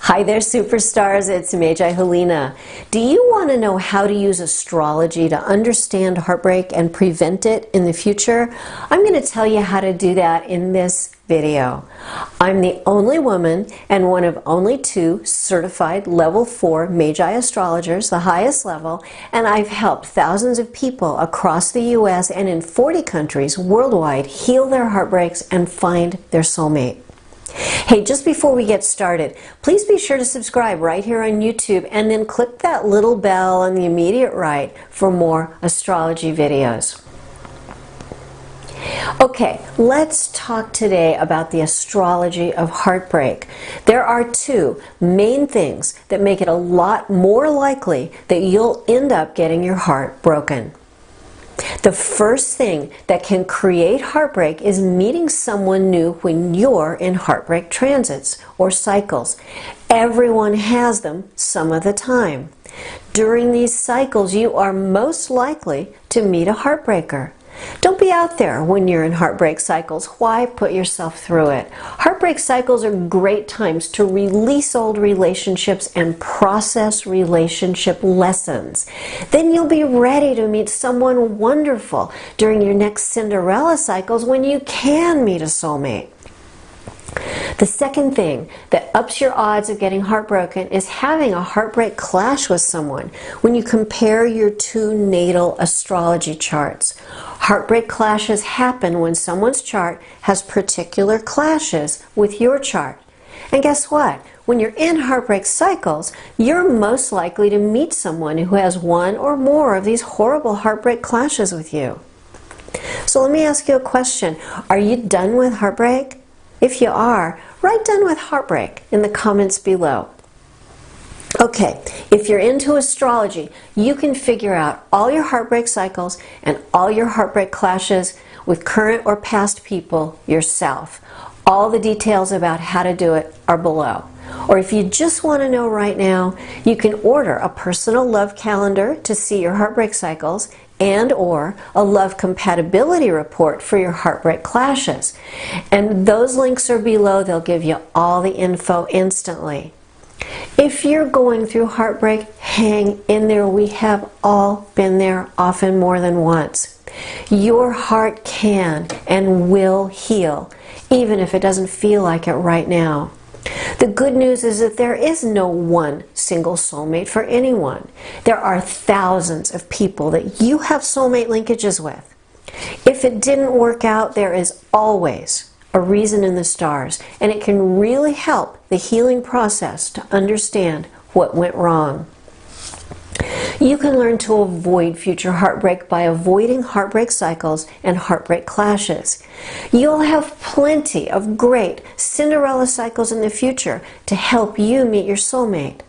Hi there, superstars. It's Magi Helena. Do you want to know how to use astrology to understand heartbreak and prevent it in the future? I'm going to tell you how to do that in this video. I'm the only woman and one of only two certified level 4 Magi astrologers, the highest level, and I've helped thousands of people across the US and in 40 countries worldwide heal their heartbreaks and find their soulmate. Hey, just before we get started, please be sure to subscribe right here on YouTube and then click that little bell on the immediate right for more astrology videos. Okay, let's talk today about the astrology of heartbreak. There are two main things that make it a lot more likely that you'll end up getting your heart broken. The first thing that can create heartbreak is meeting someone new when you're in heartbreak transits or cycles. Everyone has them some of the time. During these cycles, you are most likely to meet a heartbreaker. Don't be out there when you're in heartbreak cycles. Why put yourself through it? Heartbreak cycles are great times to release old relationships and process relationship lessons. Then you'll be ready to meet someone wonderful during your next Cinderella cycles when you can meet a soulmate. The second thing that ups your odds of getting heartbroken is having a heartbreak clash with someone when you compare your two natal astrology charts. Heartbreak clashes happen when someone's chart has particular clashes with your chart. And guess what? When you're in heartbreak cycles, you're most likely to meet someone who has one or more of these horrible heartbreak clashes with you. So let me ask you a question. Are you done with heartbreak? If you are, write "done with heartbreak" in the comments below. Okay, if you're into astrology, you can figure out all your heartbreak cycles and all your heartbreak clashes with current or past people yourself. All the details about how to do it are below. Or if you just want to know right now, you can order a personal love calendar to see your heartbreak cycles and or a love compatibility report for your heartbreak clashes. And those links are below. They'll give you all the info instantly. If you're going through heartbreak, hang in there. We have all been there, often more than once. Your heart can and will heal, even if it doesn't feel like it right now. The good news is that there is no one single soulmate for anyone. There are thousands of people that you have soulmate linkages with. If it didn't work out, there is always a reason in the stars, and it can really help the healing process to understand what went wrong. You can learn to avoid future heartbreak by avoiding heartbreak cycles and heartbreak clashes. You'll have plenty of great Cinderella cycles in the future to help you meet your soulmate.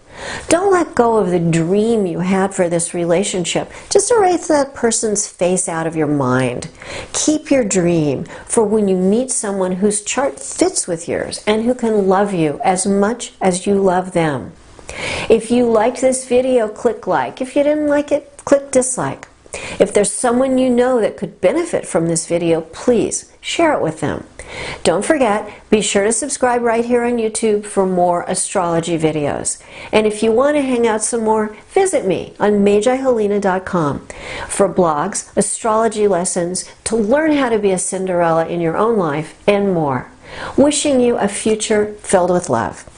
Don't let go of the dream you had for this relationship. Just erase that person's face out of your mind. Keep your dream for when you meet someone whose chart fits with yours and who can love you as much as you love them. If you liked this video, click like. If you didn't like it, click dislike. If there's someone you know that could benefit from this video, please share it with them. Don't forget, be sure to subscribe right here on YouTube for more astrology videos. And if you want to hang out some more, visit me on MagiHelena.com for blogs, astrology lessons, to learn how to be a Cinderella in your own life, and more. Wishing you a future filled with love.